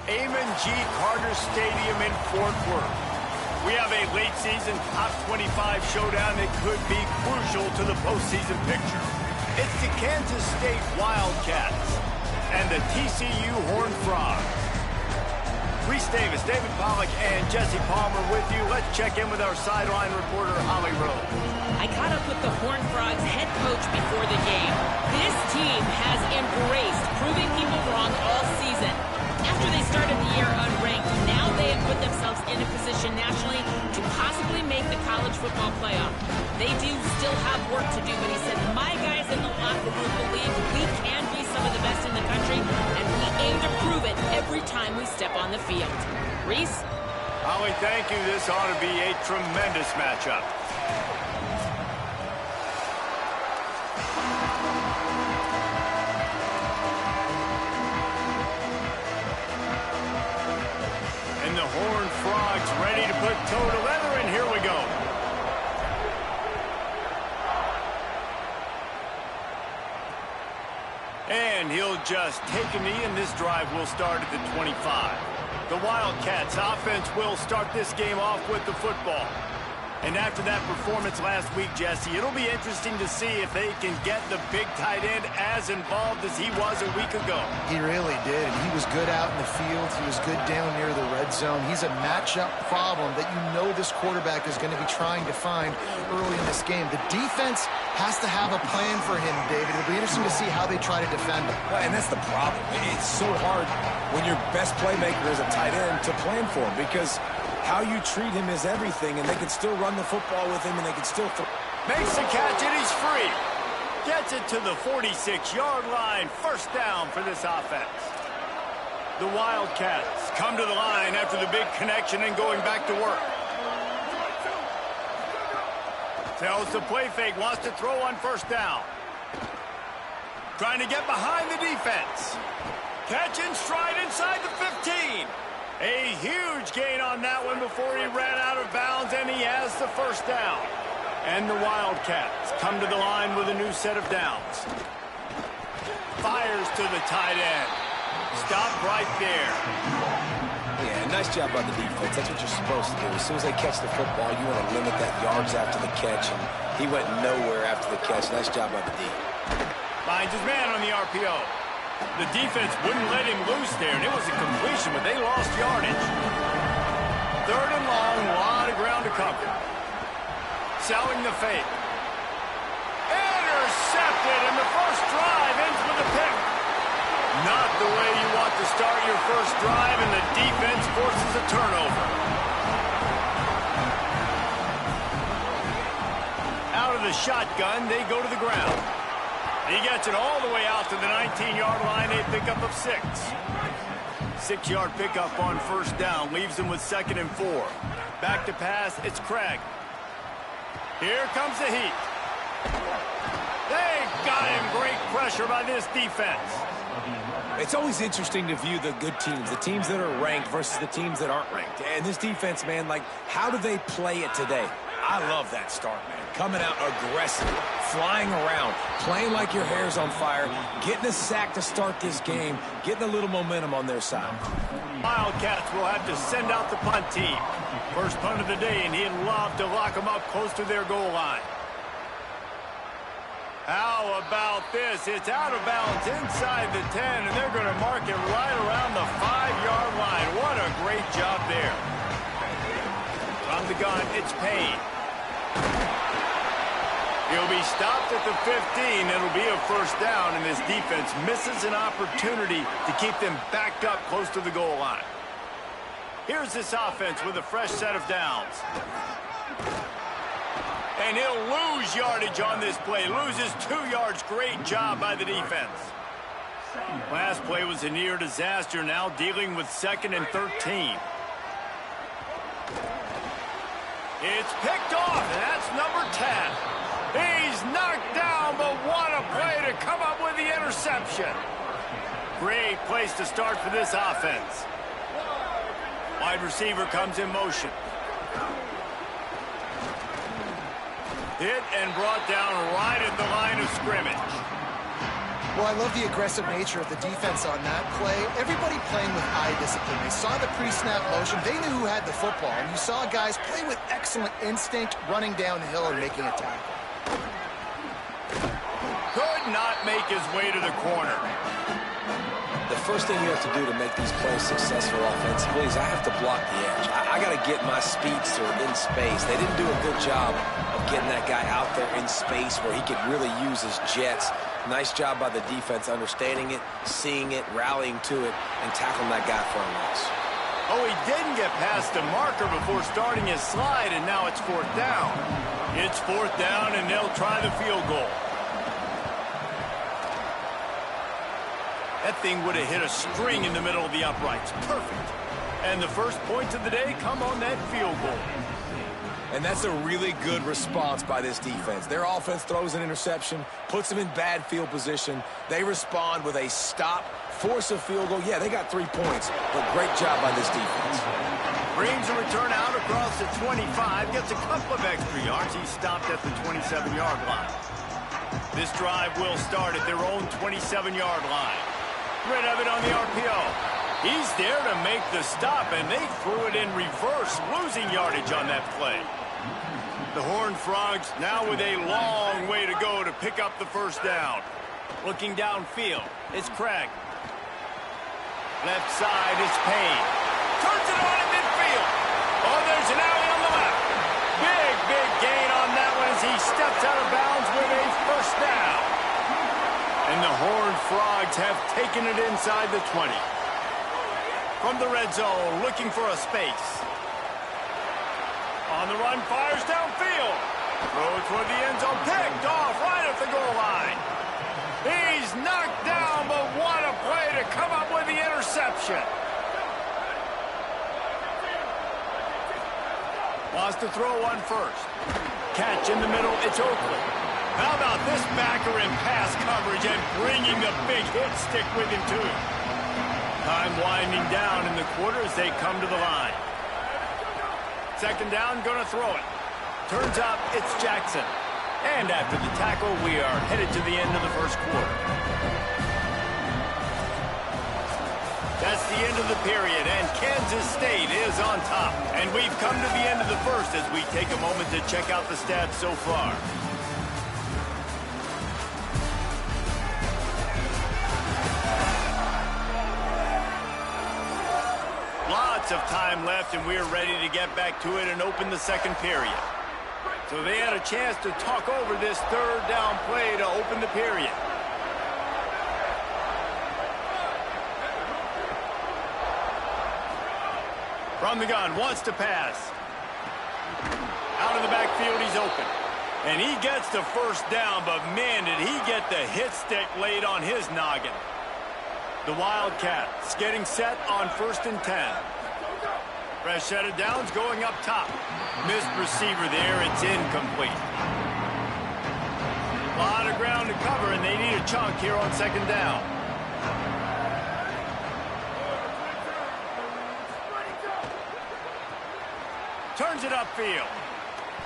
Amon G. Carter Stadium in Fort Worth. We have a late-season top 25 showdown that could be crucial to the postseason picture. It's the Kansas State Wildcats and the TCU Horned Frogs. Reese Davis, David Pollack, and Jesse Palmer with you. Let's check in with our sideline reporter, Holly Rose. I caught up with the Horned Frogs head coach before the game. This team has embraced proving people wrong all season. After they started the year unranked, now they have put themselves in a position nationally to possibly make the college football playoff. They do still have work to do, but he said, my guys in the locker room believe we can be some of the best in the country, and we aim to prove it every time we step on the field. Reese? Holly, thank you. This ought to be a tremendous matchup. And the Horned Frogs ready to put toe to leather, and here we go. And he'll just take a knee, and this drive will start at the 25. The Wildcats offense will start this game off with the football. And after that performance last week, Jesse, it'll be interesting to see if they can get the big tight end as involved as he was a week ago. He really did. He was good out in the field. He was good down near the red zone. He's a matchup problem that you know this quarterback is going to be trying to find early in this game. The defense has to have a plan for him, David. It'll be interesting to see how they try to defend him. And that's the problem. It's so hard when your best playmaker is a tight end to plan for him, because how you treat him is everything, and they can still run the football with him, and they can still throw. Makes the catch, and he's free. Gets it to the 46-yard line. First down for this offense. The Wildcats come to the line after the big connection and going back to work. Tells the play fake, wants to throw on first down. Trying to get behind the defense. Catch in stride inside the 15. A huge gain on that one before he ran out of bounds, and he has the first down. And the Wildcats come to the line with a new set of downs. Fires to the tight end. Stop right there. Yeah, nice job by the defense. That's what you're supposed to do. As soon as they catch the football, you want to limit that yards after the catch, and he went nowhere after the catch. Nice job by the D. Finds his man on the RPO. The defense wouldn't let him loose there, and it was a completion, but they lost yardage. Third and long, a lot of ground to cover. Selling the fake. Intercepted, and the first drive ends with a pick. Not the way you want to start your first drive, and the defense forces a turnover. Out of the shotgun, they go to the ground. He gets it all the way out to the 19-yard line, a pickup of 6. 6-yard pickup on first down, leaves him with 2nd and 4. Back to pass, it's Craig. Here comes the heat. They got him. Great pressure by this defense. It's always interesting to view the good teams, the teams that are ranked versus the teams that aren't ranked. And this defense, man, like, how do they play it today? I love that start, man. Coming out aggressive, flying around, playing like your hair's on fire, getting a sack to start this game, getting a little momentum on their side. Wildcats will have to send out the punt team. First punt of the day, and he'd love to lock them up close to their goal line. How about this? It's out of bounds inside the 10, and they're going to mark it right around the 5-yard line. What a great job there. From the gun, it's Payne. He'll be stopped at the 15. It'll be a first down, and this defense misses an opportunity to keep them backed up close to the goal line. Here's this offense with a fresh set of downs. And he'll lose yardage on this play. Loses 2 yards. Great job by the defense. Last play was a near disaster. Now dealing with 2nd and 13. It's picked off, and that's number 10. He's knocked down, but what a play to come up with the interception. Great place to start for this offense. Wide receiver comes in motion. Hit and brought down right at the line of scrimmage. Well, I love the aggressive nature of the defense on that play. Everybody playing with eye discipline. They saw the pre-snap motion. They knew who had the football. And you saw guys play with excellent instinct, running downhill and making a tackle. Could not make his way to the corner. The first thing you have to do to make these plays successful offensively is I have to block the edge. I got to get my speedster in space. They didn't do a good job of getting that guy out there in space where he could really use his jets. Nice job by the defense understanding it, seeing it, rallying to it, and tackling that guy for a loss. Oh, he didn't get past the marker before starting his slide, and now it's 4th down. It's 4th down, and they'll try the field goal. That thing would have hit a string in the middle of the uprights. Perfect. And the first points of the day come on that field goal. And that's a really good response by this defense. Their offense throws an interception, puts them in bad field position. They respond with a stop, force a field goal. Yeah, they got 3 points, but great job by this defense. Brings a return out across the 25, gets a couple of extra yards. He stopped at the 27-yard line. This drive will start at their own 27-yard line. Rid of it on the RPO. He's there to make the stop, and they threw it in reverse, losing yardage on that play. The Horned Frogs now with a long way to go to pick up the first down. Looking downfield, it's Craig. Left side is Payne. Turns it on in midfield. Oh, there's an alley on the left. Big gain on that one as he steps out of bounds with a first down. And the Horned Frogs have taken it inside the 20. From the red zone, looking for a space. On the run, fires downfield. Throw toward the end zone, picked off right at the goal line. He's knocked down, but what a play to come up with the interception. Wants to throw one first. Catch in the middle, it's Oakley. How about this backer in pass coverage and bringing the big hit stick with him, too. Time winding down in the quarter as they come to the line. Second down, gonna throw it. Turns up, it's Jackson. And after the tackle, we are headed to the end of the first quarter. That's the end of the period, and Kansas State is on top. And we've come to the end of the first as we take a moment to check out the stats so far. Lots of time left, and we're ready to get back to it and open the second period. So they had a chance to talk over this third down play to open the period. From the gun, wants to pass. Out of the backfield, he's open. And he gets the first down, but man, did he get the hit stick laid on his noggin. The Wildcats getting set on 1st and 10. Fresh set of downs going up top. Missed receiver there, it's incomplete. A lot of ground to cover, and they need a chunk here on 2nd down. Turns it upfield.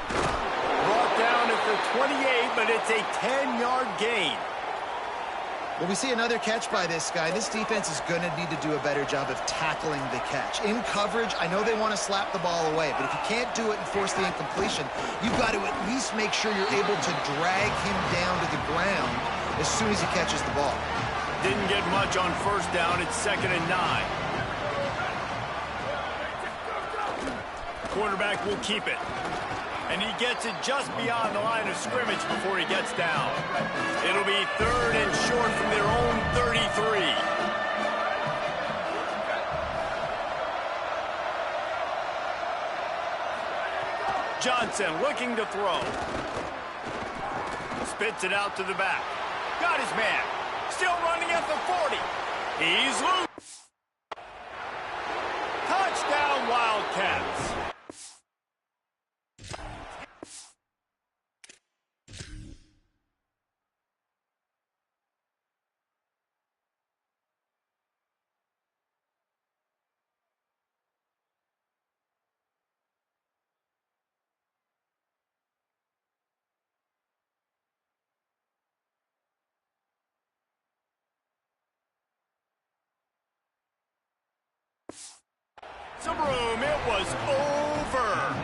Brought down at the 28, but it's a 10-yard gain. Well, we see another catch by this guy. This defense is going to need to do a better job of tackling the catch. In coverage, I know they want to slap the ball away, but if you can't do it and force the incompletion, you've got to at least make sure you're able to drag him down to the ground as soon as he catches the ball. Didn't get much on 1st down. It's 2nd and 9. Quarterback will keep it. And he gets it just beyond the line of scrimmage before he gets down. It'll be 3rd and short from their own 33. Johnson looking to throw. Spits it out to the back. Got his man. Still running at the 40. He's loose. Touchdown, Wildcats. Some room, it was over.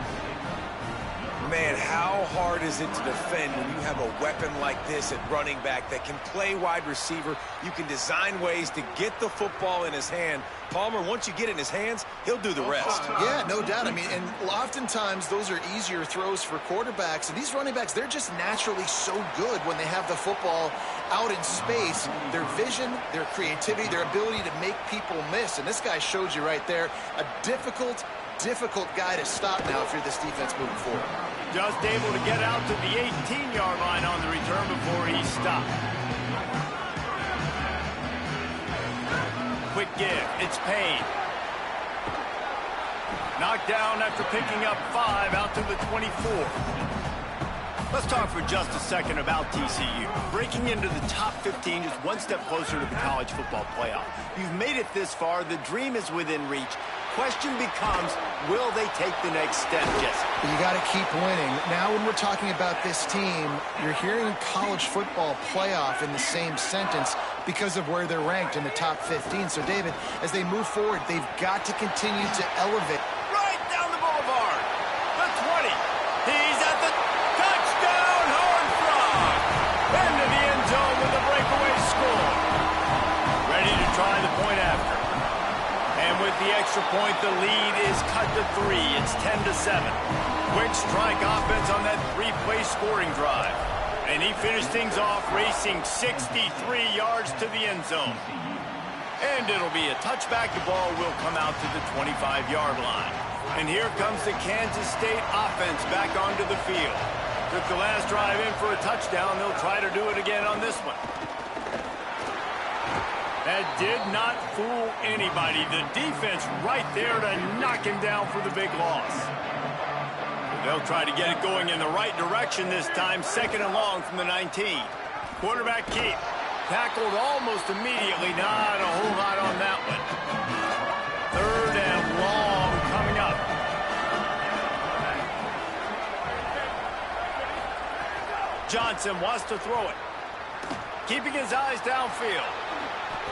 Man, how hard is it to defend when you have a weapon like this at running back that can play wide receiver? You can design ways to get the football in his hand. Palmer, once you get it in his hands, he'll do the rest. Yeah, no doubt. I mean, and oftentimes those are easier throws for quarterbacks. And these running backs, they're just naturally so good when they have the football out in space. Their vision, their creativity, their ability to make people miss. And this guy showed you right there, a difficult guy to stop now if you're this defense moving forward. Just able to get out to the 18-yard line on the return before he stopped. Quick give. It's Payne. Knocked down after picking up 5 out to the 24. Let's talk for just a second about TCU. Breaking into the top 15 is one step closer to the college football playoff. You've made it this far. The dream is within reach. Question becomes, will they take the next step, Jesse? You got to keep winning. Now when we're talking about this team, you're hearing college football playoff in the same sentence because of where they're ranked in the top 15. So, David, as they move forward, they've got to continue to elevate. Right down the boulevard. The 20. He's at the touchdown, Horned Frog. Into the end zone with a breakaway score. Ready to try the point after. And with the extra point, the lead is cut to 3. It's 10-7. Quick strike offense on that 3-play scoring drive. And he finished things off racing 63 yards to the end zone. And it'll be a touchback. The ball will come out to the 25-yard line. And here comes the Kansas State offense back onto the field. Took the last drive in for a touchdown. They'll try to do it again on this one. That did not fool anybody. The defense right there to knock him down for the big loss. They'll try to get it going in the right direction this time. 2nd and long from the 19. Quarterback keep. Tackled almost immediately. Not a whole lot on that one. 3rd and long coming up. Johnson wants to throw it. Keeping his eyes downfield.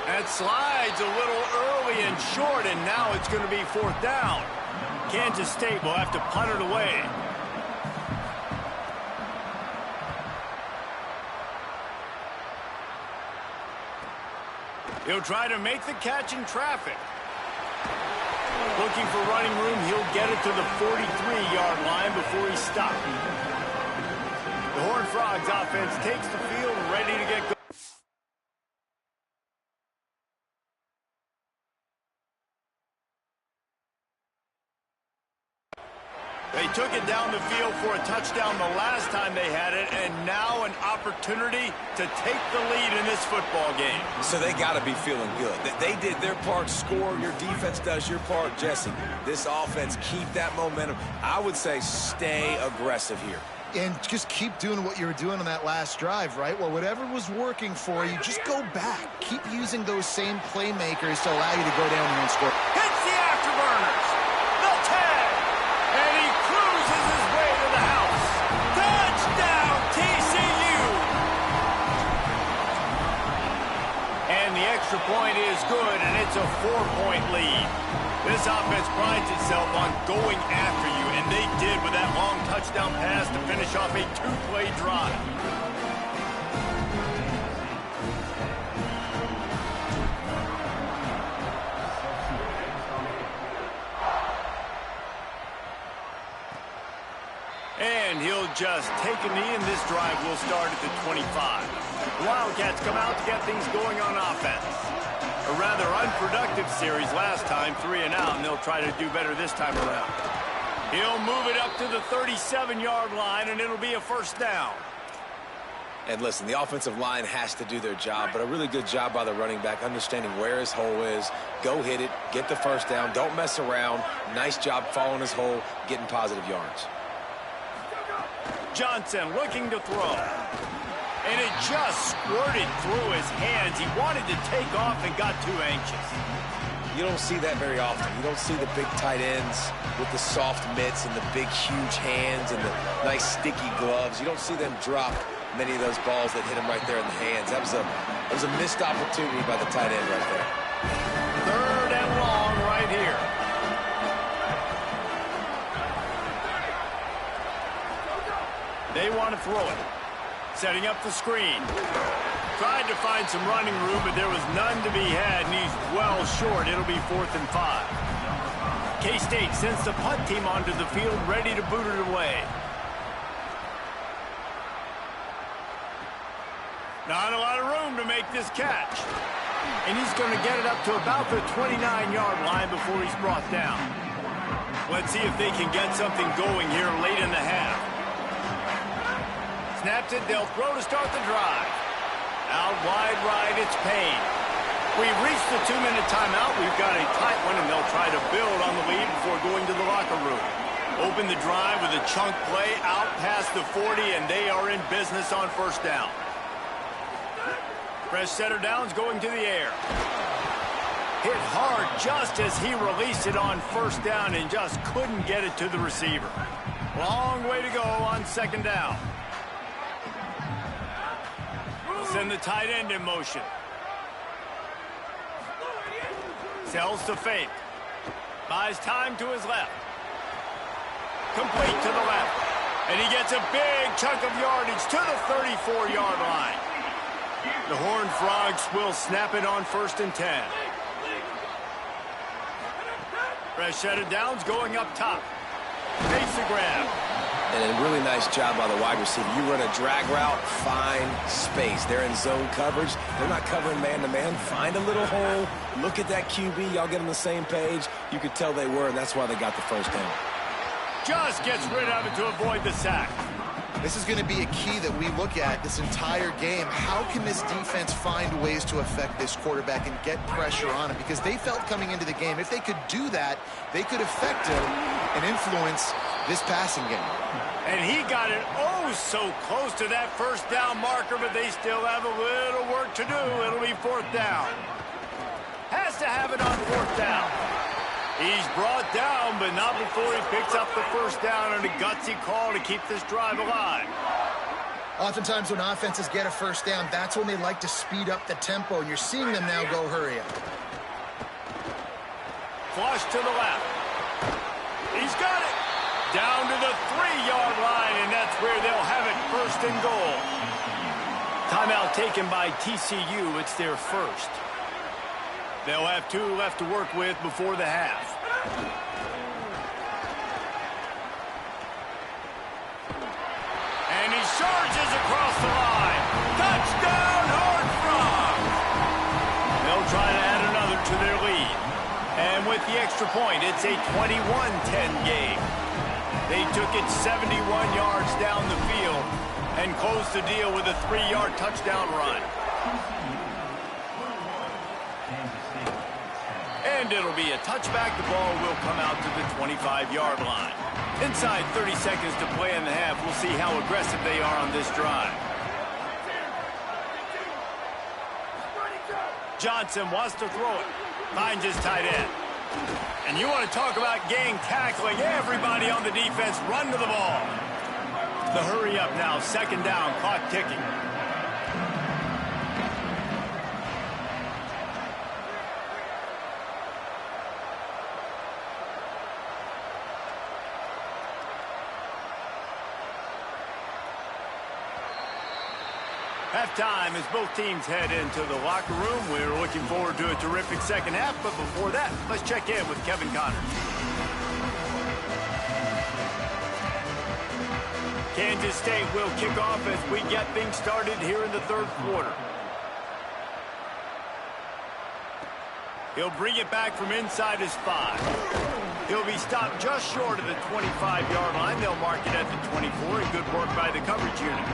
That slides a little early and short, and now it's going to be 4th down. Kansas State will have to punt it away. He'll try to make the catch in traffic. Looking for running room, he'll get it to the 43-yard line before he stopped. The Horned Frogs offense takes the field ready to get going. They took it down the field for a touchdown the last time they had it, and now an opportunity to take the lead in this football game. So they got to be feeling good. They did their part, score. Your defense does your part, Jesse. This offense, keep that momentum. I would say stay aggressive here. And just keep doing what you were doing on that last drive, right? Well, whatever was working for you, just go back. Keep using those same playmakers to allow you to go down here and score. Hits the afterburners. The tag. And he cruises his way to the house. Touchdown, TCU. And the extra point is good, and it's a 4-point lead. This offense prides itself on going after you, and they did with that long touchdown pass to finish off a 2-play drive. And he'll just take a knee, and this drive will start at the 25. The Wildcats come out to get things going on offense. A rather unproductive series last time, 3 and out, and they'll try to do better this time around. He'll move it up to the 37-yard line, and it'll be a 1st down. And listen, the offensive line has to do their job, but a really good job by the running back, understanding where his hole is. Go hit it, get the 1st down, don't mess around. Nice job following his hole, getting positive yards. Johnson looking to throw. And it just squirted through his hands. He wanted to take off and got too anxious. You don't see that very often. You don't see the big tight ends with the soft mitts and the big, huge hands and the nice, sticky gloves. You don't see them drop many of those balls that hit him right there in the hands. That was a missed opportunity by the tight end right there. 3rd and long right here. They want to throw it. Setting up the screen. Tried to find some running room, but there was none to be had, and he's well short. It'll be 4th and 5. K-State sends the punt team onto the field, ready to boot it away. Not a lot of room to make this catch. And he's going to get it up to about the 29-yard line before he's brought down. Let's see if they can get something going here late in the half. Snaps it, they'll throw to start the drive. Out wide right, it's Payne. We've reached the 2-minute timeout. We've got a tight one, and they'll try to build on the lead before going to the locker room. Open the drive with a chunk play out past the 40, and they are in business on 1st down. Fresh setter downs going to the air. Hit hard just as he released it on 1st down and just couldn't get it to the receiver. Long way to go on 2nd down. Send the tight end in motion. Sells to fake. Buys time to his left. Complete to the left. And he gets a big chunk of yardage to the 34-yard line. The Horned Frogs will snap it on 1st and 10. Fresh set of downs going up top. Makes the grab. And a really nice job by the wide receiver. You run a drag route, find space. They're in zone coverage. They're not covering man-to-man. Find a little hole. Look at that QB. Y'all get on the same page. You could tell they were, and that's why they got the 1st down. Just gets rid of it to avoid the sack. This is going to be a key that we look at this entire game. How can this defense find ways to affect this quarterback and get pressure on him? Because they felt coming into the game, if they could do that, they could affect him and influence this passing game. And he got it so close to that 1st down marker, but they still have a little work to do. It'll be 4th down. Has to have it on 4th down. He's brought down, but not before he picks up the 1st down and a gutsy call to keep this drive alive. Oftentimes when offenses get a 1st down, that's when they like to speed up the tempo, and you're seeing them now go hurry up. Flush to the left. He's got it. Down to the 3-yard line, and that's where they'll have it 1st and goal. Timeout taken by TCU. It's their 1st. They'll have 2 left to work with before the half. And he charges across the line. Touchdown, Horned Frogs! They'll try to add another to their lead. And with the extra point, it's a 21-10 game. They took it 71 yards down the field and closed the deal with a 3-yard touchdown run. And it'll be a touchback. The ball will come out to the 25-yard line. Inside 30 seconds to play in the half. We'll see how aggressive they are on this drive. Johnson wants to throw it. Finds his tight end. And you want to talk about gang tackling. Everybody on the defense run to the ball. The hurry up now. 2nd down. Clock ticking. Halftime as both teams head into the locker room. We're looking forward to a terrific 2nd half, but before that, let's check in with Kevin Connors. Kansas State will kick off as we get things started here in the 3rd quarter. He'll bring it back from inside his 5. He'll be stopped just short of the 25-yard line. They'll mark it at the 24, and good work by the coverage unit.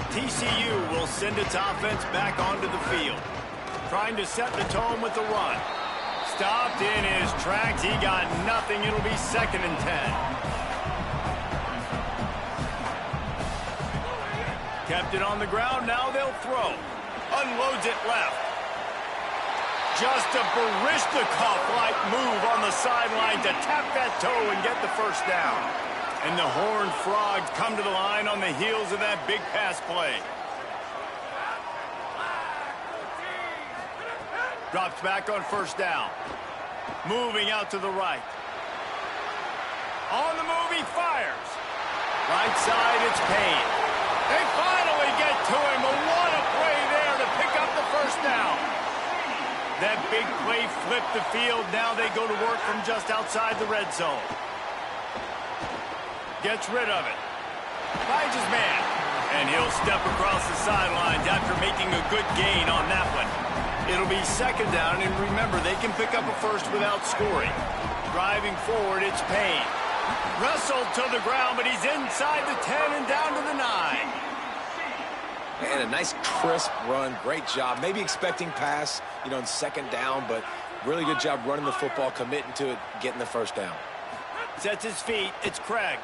TCU will send its offense back onto the field. Trying to set the tone with the run. Stopped in his tracks. He got nothing. It'll be 2nd and 10. Kept it on the ground. Now they'll throw. Unloads it left. Just a Barishnikov-like move on the sideline to tap that toe and get the 1st down. And the Horned Frogs come to the line on the heels of that big pass play. Drops back on 1st down. Moving out to the right. On the move, he fires. Right side, it's Payne. They finally get to him, but what a play there to pick up the first down. That big play flipped the field. Now they go to work from just outside the red zone. Gets rid of it. Finds his man. And he'll step across the sidelines after making a good gain on that one. It'll be second down, and remember, they can pick up a first without scoring. Driving forward, it's Payne. Wrestled to the ground, but he's inside the 10 and down to the 9. And a nice crisp run. Great job. Maybe expecting pass, in second down, but really good job running the football, committing to it, getting the first down. Sets his feet. It's Craig.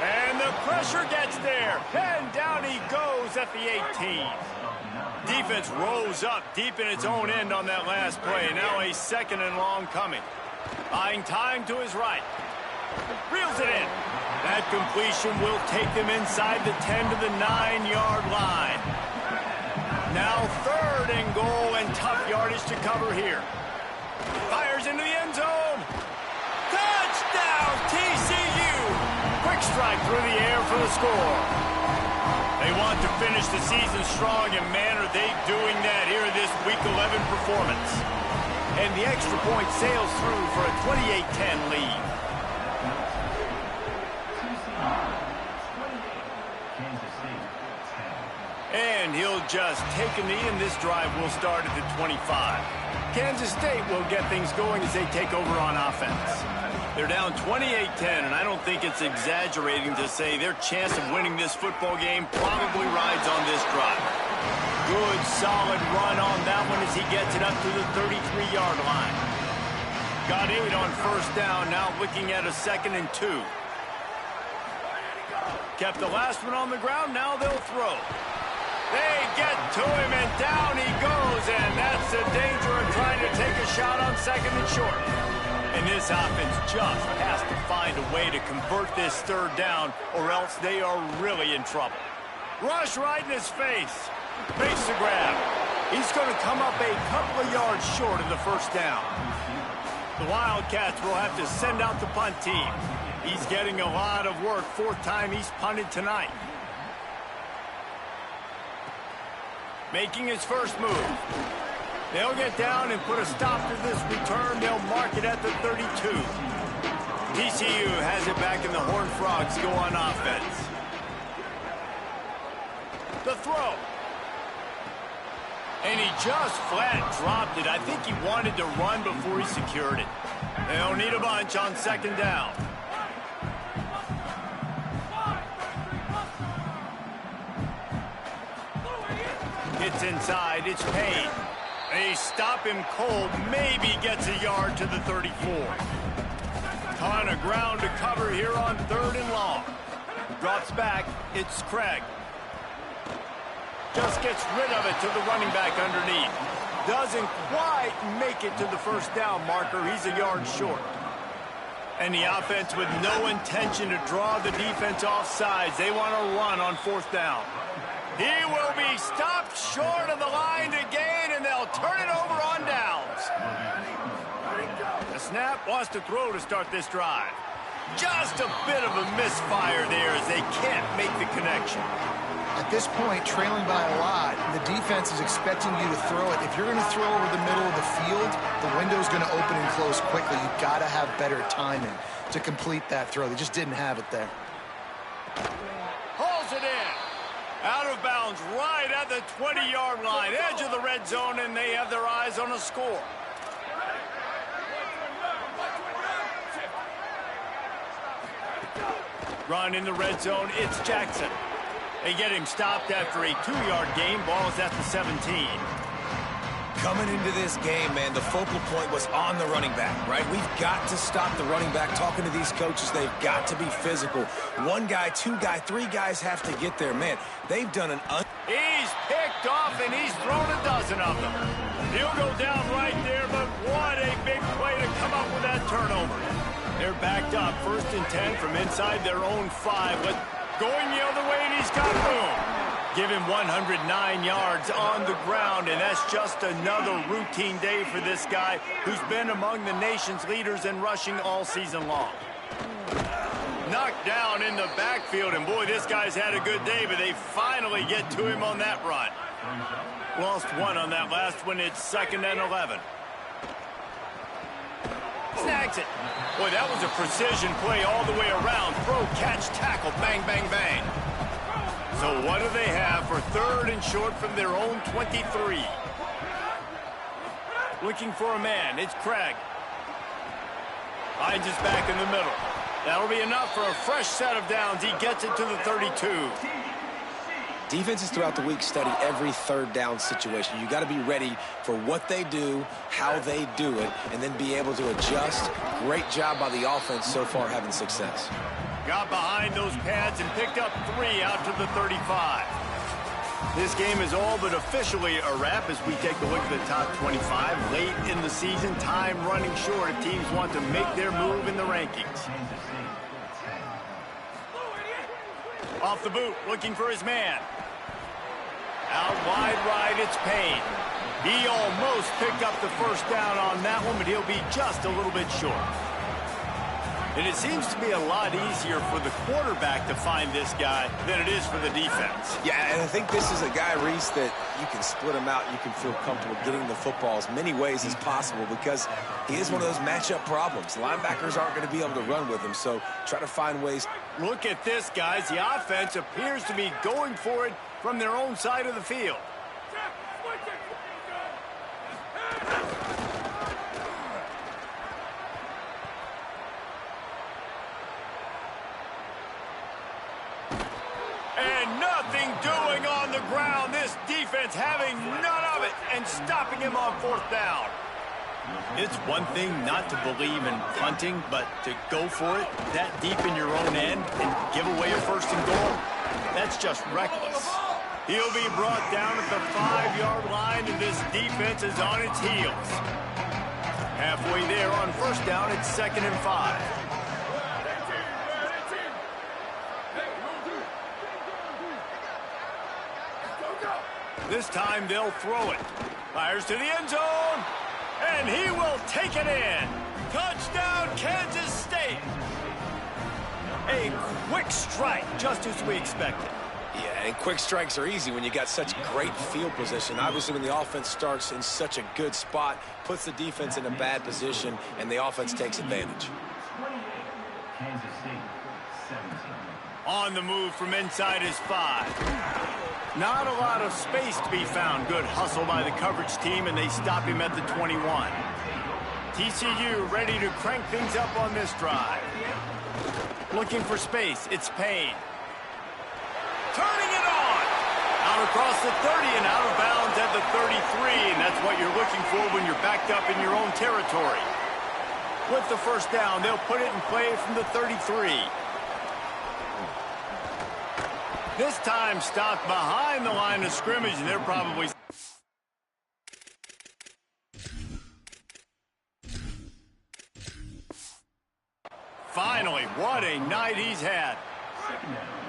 And the pressure gets there. And down he goes at the 18. Defense rose up deep in its own end on that last play. Now a second and long coming. Buying time to his right. Reels it in. That completion will take them inside the 10 to the 9-yard line. Now third and goal, and tough yardage to cover here. Fires into the end zone. Touchdown, TCU. Quick strike through the air for the score. They want to finish the season strong, and man, are they doing that here in this Week 11 performance. And the extra point sails through for a 28-10 lead. And he'll just take a knee, and this drive will start at the 25. Kansas State will get things going as they take over on offense. They're down 28-10, and I don't think it's exaggerating to say their chance of winning this football game probably rides on this drive. Good, solid run on that one as he gets it up to the 33-yard line. Got 8 on first down, now looking at a 2nd and 2. Kept the last one on the ground, now they'll throw. They get to him, and down he goes, and that's the danger of trying to take a shot on 2nd and short. And this offense just has to find a way to convert this 3rd down, or else they are really in trouble. Rush right in his face. Makes the grab. He's going to come up a couple of yards short of the first down. The Wildcats will have to send out the punt team. He's getting a lot of work. 4th time he's punted tonight. Making his first move. They'll get down and put a stop to this return. They'll mark it at the 32. TCU has it back, and the Horned Frogs go on offense. The throw. And he just flat dropped it. I think he wanted to run before he secured it. They'll need a bunch on 2nd down. It's inside. It's Payne. They stop him cold. Maybe gets a yard to the 34. Ton of ground to cover here on 3rd and long. Drops back. It's Craig. Just gets rid of it to the running back underneath. Doesn't quite make it to the first down marker. He's a yard short. And the offense with no intention to draw the defense off sides. They want to run on 4th down. He will be stopped short of the line to gain, and they'll turn it over on downs. The snap wants to throw to start this drive. Just a bit of a misfire there as they can't make the connection. At this point, trailing by a lot, the defense is expecting you to throw it. If you're going to throw over the middle of the field, the window's going to open and close quickly. You've got to have better timing to complete that throw. They just didn't have it there. Hauls it in. Out of bounds right at the 20-yard line. Edge of the red zone, and they have their eyes on a score. Run in the red zone. It's Jackson. They get him stopped after a 2-yard gain. Ball is at the 17. Coming into this game, man, the focal point was on the running back, right? We've got to stop the running back. Talking to these coaches, they've got to be physical. 1 guy, 2 guy, 3 guys have to get there. Man, they've done an... He's picked off, and he's thrown a dozen of them. He'll go down right there, but what a big play to come up with that turnover. They're backed up, 1st and 10 from inside their own 5, but going the other way, and he's got room. Give him 109 yards on the ground, and that's just another routine day for this guy who's been among the nation's leaders in rushing all season long. Knocked down in the backfield, and boy, this guy's had a good day, but they finally get to him on that run. Lost one on that last one. It's 2nd and 11. Snags it. Boy, that was a precision play all the way around. Throw, catch, tackle, bang, bang, bang. So what do they have for 3rd and short from their own 23? Looking for a man. It's Craig. Finds his back in the middle. That'll be enough for a fresh set of downs. He gets it to the 32. Defenses throughout the week study every 3rd down situation. You got to be ready for what they do, how they do it, and then be able to adjust. Great job by the offense so far having success. Got behind those pads and picked up 3 out to the 35. This game is all but officially a wrap as we take a look at the top 25. Late in the season, time running short if teams want to make their move in the rankings. Off the boot, looking for his man. Out wide right, it's Payne. He almost picked up the first down on that one, but he'll be just a little bit short. And it seems to be a lot easier for the quarterback to find this guy than it is for the defense. Yeah, and I think this is a guy, Reese, that you can split him out. You can feel comfortable getting the football as many ways as possible because he is one of those matchup problems. Linebackers aren't going to be able to run with him, so try to find ways. Look at this, guys. The offense appears to be going for it from their own side of the field. And nothing doing on the ground. This defense having none of it and stopping him on 4th down. It's one thing not to believe in punting, but to go for it that deep in your own end and give away a 1st and goal, that's just reckless. He'll be brought down at the 5-yard line, and this defense is on its heels. Halfway there on 1st down, it's 2nd and 5. This time they'll throw it. Fires to the end zone, and he will take it in. Touchdown, Kansas State. A quick strike, just as we expected. Yeah, and quick strikes are easy when you got such great field position. Obviously, when the offense starts in such a good spot, puts the defense in a bad position, and the offense takes advantage. On the move from inside his 5. Not a lot of space to be found. Good hustle by the coverage team, and they stop him at the 21. TCU ready to crank things up on this drive. Looking for space. It's Payne. Turning it on. Out across the 30 and out of bounds at the 33, and that's what you're looking for when you're backed up in your own territory. With the 1st down, they'll put it in play from the 33. This time stopped behind the line of scrimmage, and they're probably... Finally, what a night he's had.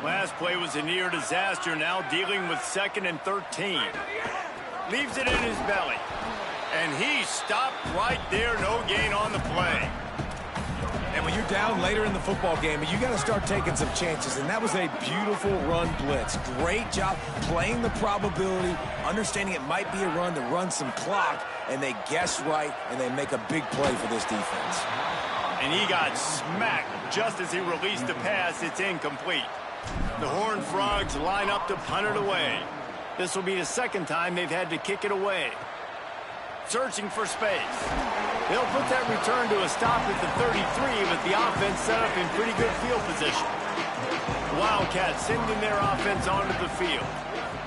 Last play was a near disaster, now dealing with 2nd and 13. Leaves it in his belly. And he stopped right there, no gain on the play. And when you're down later in the football game, you got to start taking some chances, and that was a beautiful run blitz. Great job playing the probability, understanding it might be a run to run some clock, and they guess right, and they make a big play for this defense. And he got smacked just as he released the pass. It's incomplete. The Horned Frogs line up to punt it away. This will be the 2nd time they've had to kick it away. Searching for space. They'll put that return to a stop at the 33, but the offense set up in pretty good field position. The Wildcats sending their offense onto the field.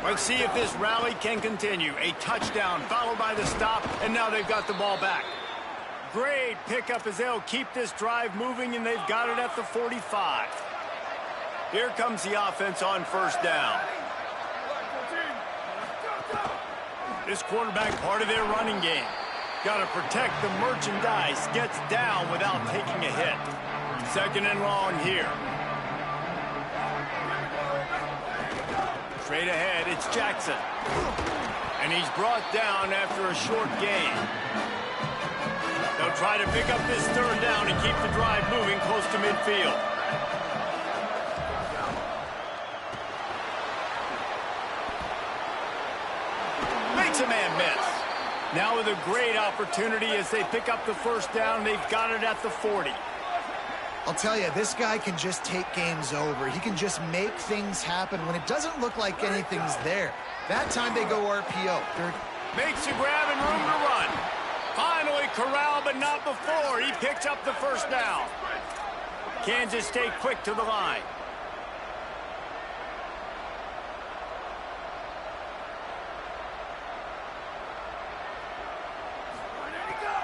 Let's see if this rally can continue. A touchdown followed by the stop, and now they've got the ball back. Great pickup as they'll keep this drive moving, and they've got it at the 45. Here comes the offense on 1st down. This quarterback part of their running game. Got to protect the merchandise. Gets down without taking a hit. 2nd and long here. Straight ahead, it's Jackson. And he's brought down after a short gain. They'll try to pick up this 3rd down and keep the drive moving close to midfield. Now with a great opportunity as they pick up the first down. They've got it at the 40. I'll tell you, this guy can just take games over. He can just make things happen when it doesn't look like anything's there. That time they go RPO. Makes a grab and room to run. Finally corralled, but not before. He picks up the first down. Kansas State quick to the line.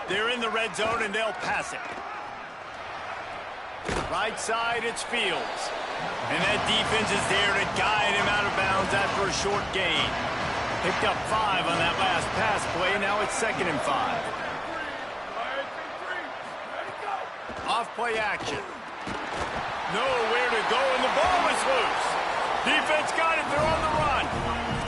They're in the red zone, and they'll pass it. Right side, it's Fields. And that defense is there to guide him out of bounds after a short gain. Picked up 5 on that last pass play. Now it's 2nd and 5. Off play action. Nowhere to go, and the ball is loose. Defense got it. They're on the run.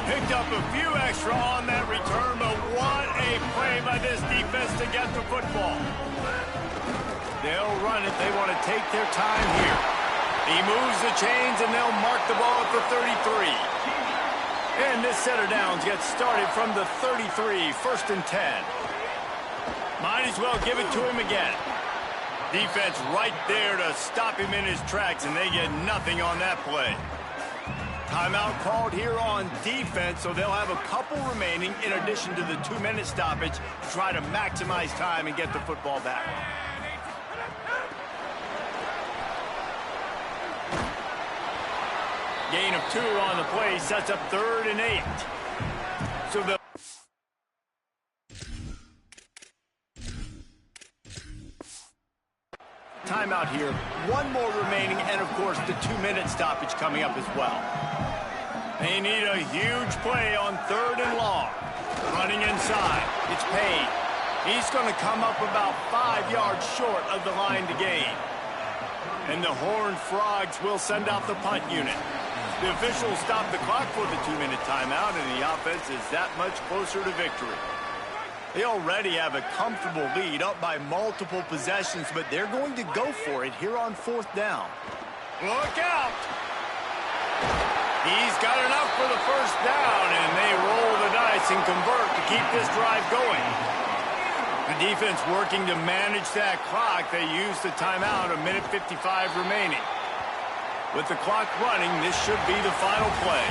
Picked up a few extra on that return, but what a play by this defense to get the football. They'll run it. They want to take their time here. He moves the chains, and they'll mark the ball at the 33. And this set of downs gets started from the 33, 1st and 10. Might as well give it to him again. Defense right there to stop him in his tracks, and they get nothing on that play. Timeout called here on defense, so they'll have a couple remaining in addition to the 2-minute stoppage to try to maximize time and get the football back. Gain of 2 on the play sets up 3rd and 8. So they'll timeout here. 1 more remaining, and of course the 2-minute stoppage coming up as well. They need a huge play on 3rd and long. Running inside. It's Payne. He's going to come up about 5 yards short of the line to gain. And the Horned Frogs will send out the punt unit. The officials stop the clock for the 2-minute timeout, and the offense is that much closer to victory. They already have a comfortable lead, up by multiple possessions, but they're going to go for it here on 4th down. Look out! He's got enough for the first down, and they roll the dice and convert to keep this drive going. The defense working to manage that clock. They use the timeout, 1:55 remaining. With the clock running, this should be the final play.